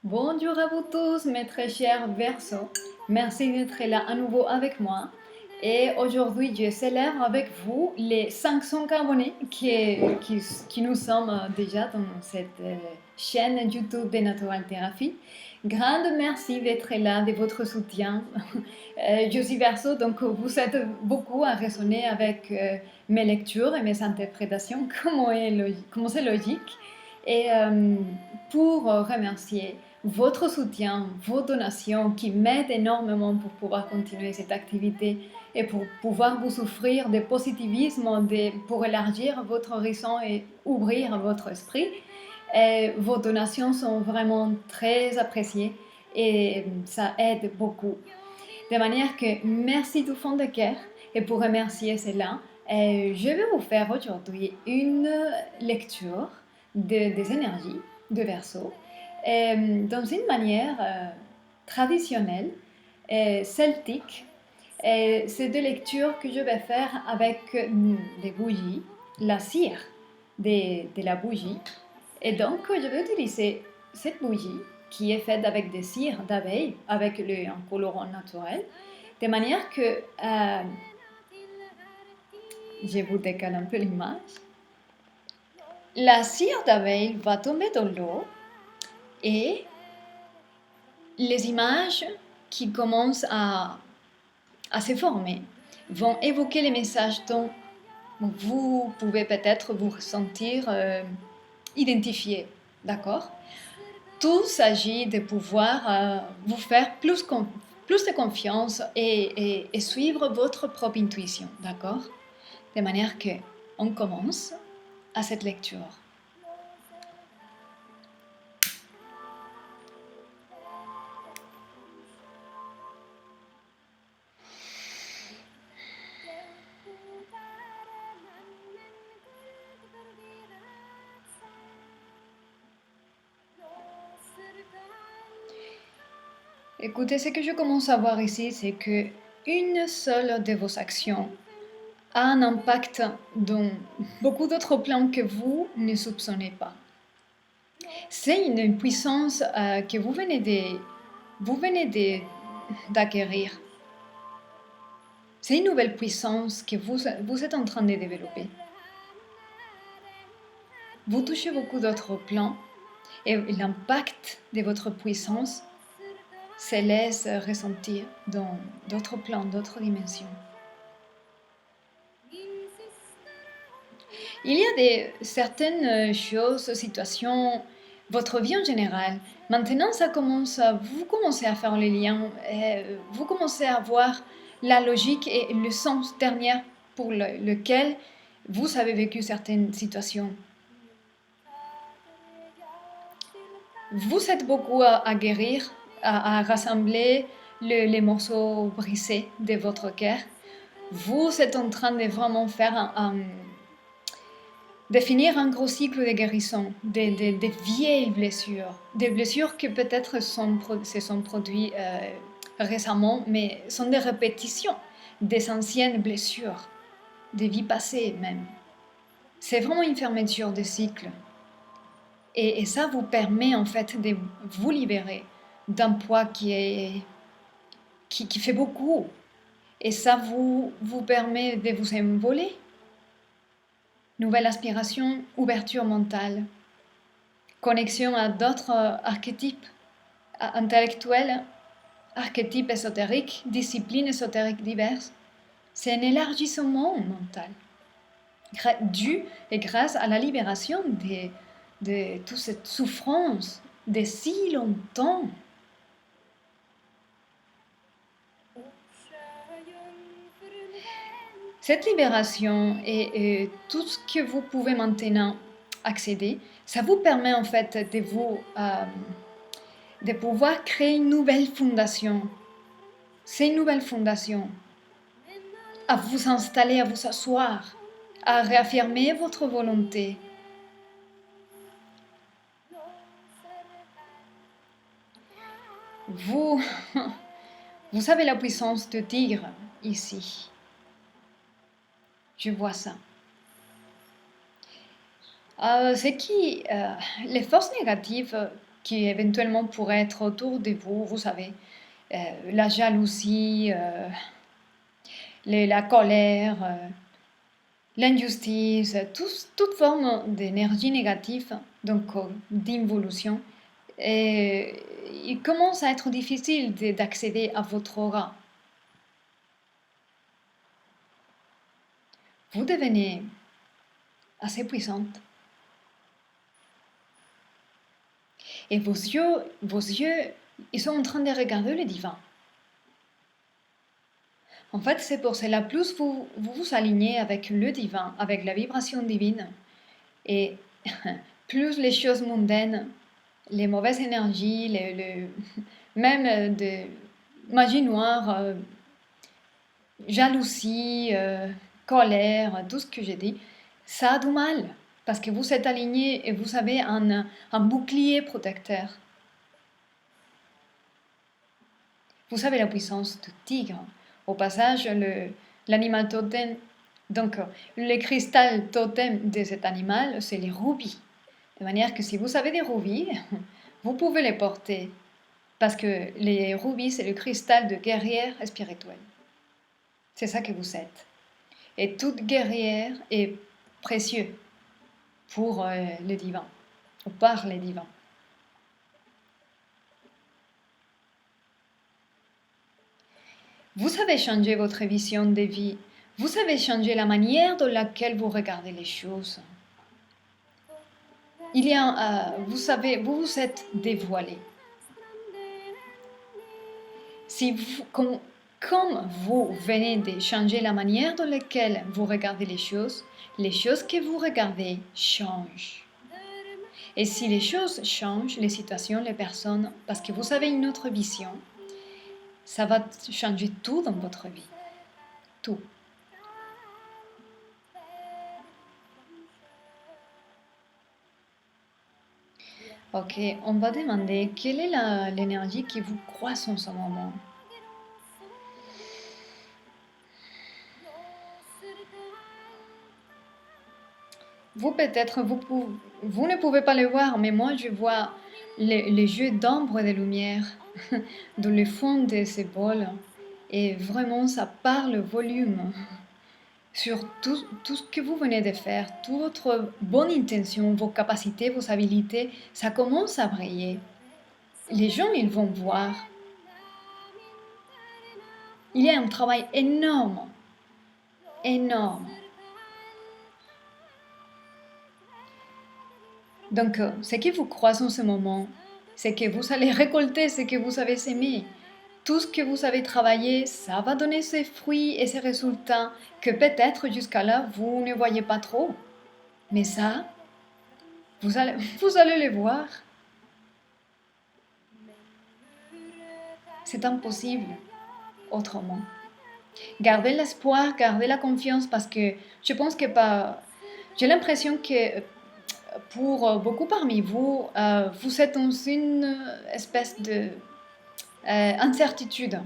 Bonjour à vous tous, mes très chers Verseaux. Merci d'être là à nouveau avec moi. Et aujourd'hui, je célèbre avec vous les 500 abonnés qui nous sommes déjà dans cette chaîne YouTube de Natural Therapy. Grande merci d'être là, de votre soutien. Je suis Verseau, donc vous êtes beaucoup à raisonner avec mes lectures et mes interprétations, comment c'est logique. Et pour remercier votre soutien, vos donations qui m'aident énormément pour pouvoir continuer cette activité et pour pouvoir vous offrir de positivisme, pour élargir votre horizon et ouvrir votre esprit. Et vos donations sont vraiment très appréciées et ça aide beaucoup. De manière que merci du fond de cœur. Et pour remercier cela, je vais vous faire aujourd'hui une lecture des énergies de Verseau dans une manière traditionnelle, celtique. C'est des lectures que je vais faire avec des bougies, la cire de la bougie. Et donc, je vais utiliser cette bougie qui est faite avec des cires d'abeilles, avec un colorant naturel, de manière que je vous décale un peu l'image. La cire d'abeille va tomber dans l'eau et les images qui commencent à se former vont évoquer les messages dont vous pouvez peut-être vous sentir identifié, d'accord? Tout s'agit de pouvoir vous faire plus de confiance et suivre votre propre intuition, d'accord? De manière que on commence à cette lecture. Écoutez, ce que je commence à voir ici, c'est que une seule de vos actions a un impact dans beaucoup d'autres plans que vous ne soupçonnez pas. C'est une puissance que vous venez d'acquérir. C'est une nouvelle puissance que vous êtes en train de développer. Vous touchez beaucoup d'autres plans et l'impact de votre puissance se laisse ressentir dans d'autres plans, d'autres dimensions. Il y a certaines choses, situations, votre vie en général. Maintenant, vous commencez à faire les liens, vous commencez à voir la logique et le sens dernier pour lequel vous avez vécu certaines situations. Vous êtes beaucoup à guérir, à rassembler les morceaux brisés de votre cœur. Vous êtes en train de vraiment faire définir un gros cycle de guérison, des vieilles blessures, des blessures qui peut-être se sont produites récemment, mais sont des répétitions des anciennes blessures, des vies passées même. C'est vraiment une fermeture de cycle. Et ça vous permet en fait de vous libérer d'un poids qui fait beaucoup. Et ça vous permet de vous envoler. Nouvelle aspiration, ouverture mentale, connexion à d'autres archétypes intellectuels, archétypes ésotériques, disciplines ésotériques diverses. C'est un élargissement mental, dû et grâce à la libération de toute cette souffrance de si longtemps. Cette libération et tout ce que vous pouvez maintenant accéder, ça vous permet en fait de pouvoir créer une nouvelle fondation. C'est une nouvelle fondation. À vous installer, à vous asseoir, à réaffirmer votre volonté. Vous avez la puissance de tigre ici. Je vois ça. Les forces négatives qui éventuellement pourraient être autour de vous, vous savez, la jalousie, la colère, l'injustice, toute forme d'énergie négative, donc d'involution. Et il commence à être difficile d'accéder à votre aura. Vous devenez assez puissante. Et vos yeux, ils sont en train de regarder le divin. En fait, c'est pour cela, plus vous alignez avec le divin, avec la vibration divine, et plus les choses mondaines, les mauvaises énergies, même de magie noire, jalousie, colère, tout ce que j'ai dit, ça a du mal. Parce que vous êtes aligné et vous avez un bouclier protecteur. Vous avez la puissance du tigre. Au passage, l'animal totem, donc le cristal totem de cet animal, c'est les rubis. De manière que si vous avez des rubis, vous pouvez les porter. Parce que les rubis, c'est le cristal de guerrière spirituelle. C'est ça que vous êtes. Et toute guerrière est précieux pour le divin, ou par les divins. Vous savez changer votre vision de vie. Vous savez changer la manière dans laquelle vous regardez les choses. Vous savez, vous vous êtes dévoilé. Si vous, comme vous venez de changer la manière dans laquelle vous regardez les choses que vous regardez changent. Et si les choses changent, les situations, les personnes, parce que vous avez une autre vision, ça va changer tout dans votre vie. Tout. Ok, on va demander quelle est l'énergie qui vous croise en ce moment. Vous peut-être, vous ne pouvez pas le voir, mais moi je vois les jeux d'ombre et de lumière dans le fond de ces bols. Et vraiment, ça parle volume sur tout ce que vous venez de faire, toute votre bonne intention, vos capacités, vos habilités. Ça commence à briller. Les gens, ils vont voir. Il y a un travail énorme, énorme. Donc, ce qui vous croise en ce moment, c'est que vous allez récolter ce que vous avez semé. Tout ce que vous avez travaillé, ça va donner ses fruits et ses résultats que peut-être jusqu'à là, vous ne voyez pas trop. Mais ça, vous allez les voir. C'est impossible autrement. Gardez l'espoir, gardez la confiance parce que je pense que j'ai l'impression que pour beaucoup parmi vous, vous êtes dans une espèce de incertitude.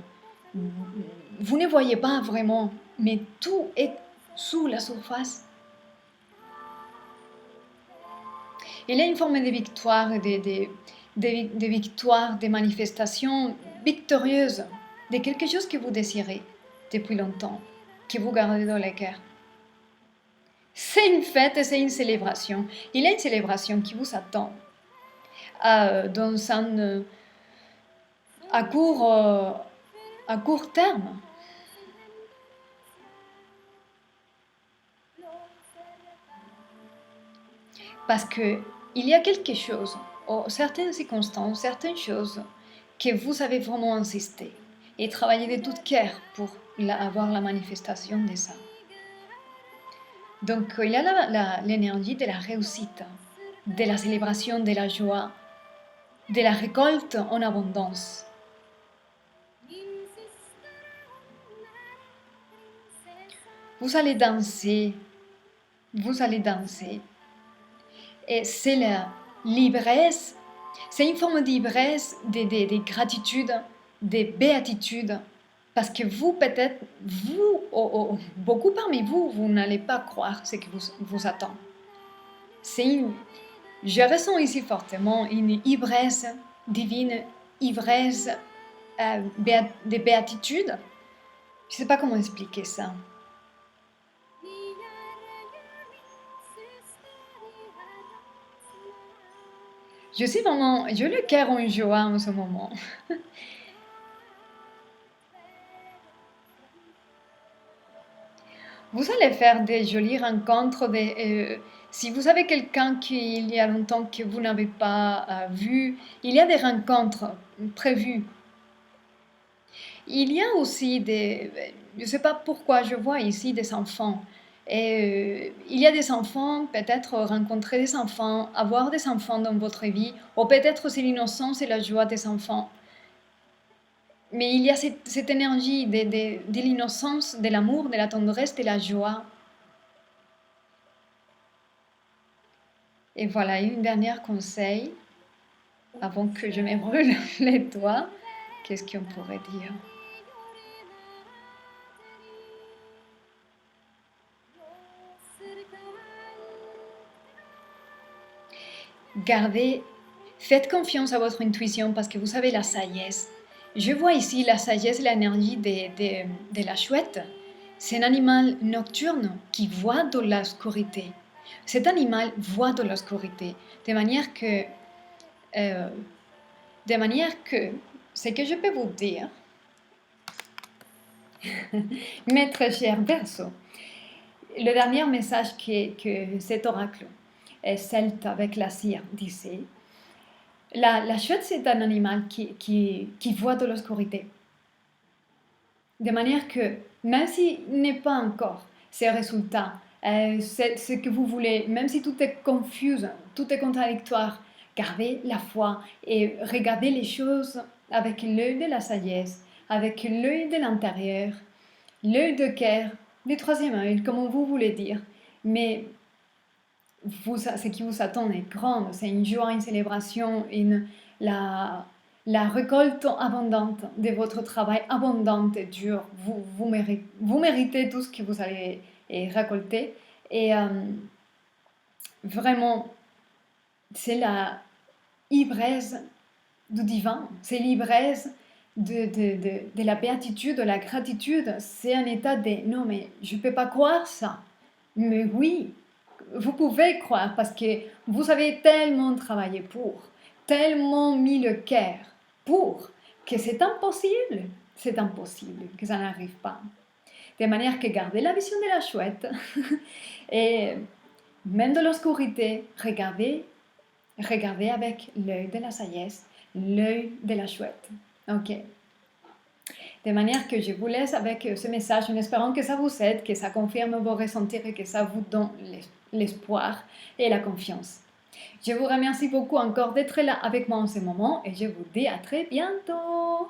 Vous ne voyez pas vraiment, mais tout est sous la surface. Il y a une forme de victoire, de victoire, de manifestation victorieuse, de quelque chose que vous désirez depuis longtemps, que vous gardez dans le cœur. C'est une fête et c'est une célébration. Il y a une célébration qui vous attend dans à court terme. Parce qu'il y a quelque chose, certaines circonstances, certaines choses que vous avez vraiment insisté et travaillé de tout cœur pour avoir la manifestation de ça. Donc, il y a l'énergie de la réussite, de la célébration, de la joie, de la récolte en abondance. Vous allez danser. Et c'est la l'ivresse, c'est une forme d'ivresse, de gratitude, de béatitude. Parce que vous, peut-être, beaucoup parmi vous, vous n'allez pas croire ce qui vous attend. C'est Je ressens ici fortement une ivresse divine, ivresse de béatitude. Je ne sais pas comment expliquer ça. Je suis vraiment, je le cœur en joie en ce moment. Vous allez faire des jolies rencontres. Si vous avez quelqu'un qu'il y a longtemps que vous n'avez pas vu, il y a des rencontres prévues. Il y a aussi je ne sais pas pourquoi je vois ici des enfants. Et il y a des enfants, peut-être rencontrer des enfants, avoir des enfants dans votre vie, ou peut-être c'est l'innocence et la joie des enfants. Mais il y a cette énergie de l'innocence, de l'amour, de la tendresse, de la joie. Et voilà, un dernier conseil, avant que je me brûle les doigts. Qu'est-ce qu'on pourrait dire? Faites confiance à votre intuition parce que vous avez la sagesse. Je vois ici la sagesse et l'énergie de la chouette. C'est un animal nocturne qui voit dans l'obscurité. Cet animal voit dans l'obscurité, de manière que, ce que je peux vous dire, mes très chers Verseaux, le dernier message que cet oracle celte avec la cire disait, la chouette c'est un animal qui voit de l'obscurité. De manière que, même s'il n'est pas encore ces résultats, ce que vous voulez, même si tout est confus, tout est contradictoire, gardez la foi et regardez les choses avec l'œil de la sagesse, avec l'œil de l'intérieur, l'œil de cœur, le troisième œil, comme vous voulez dire. Mais ce qui vous attend est grand, c'est une joie, une célébration, la récolte abondante de votre travail abondant et dur. Vous méritez tout ce que vous allez récolter. Et vraiment, c'est la ivresse du divin, c'est l'ivresse de la béatitude, de la gratitude. C'est un état de non, mais je ne peux pas croire ça. Mais oui, vous pouvez croire parce que vous avez tellement travaillé pour, tellement mis le cœur pour, que c'est impossible que ça n'arrive pas. De manière que gardez la vision de la chouette et même de l'obscurité, regardez avec l'œil de la sagesse, l'œil de la chouette. Ok. De manière que je vous laisse avec ce message en espérant que ça vous aide, que ça confirme vos ressentis et que ça vous donne l'espoir et la confiance. Je vous remercie beaucoup encore d'être là avec moi en ce moment et je vous dis à très bientôt.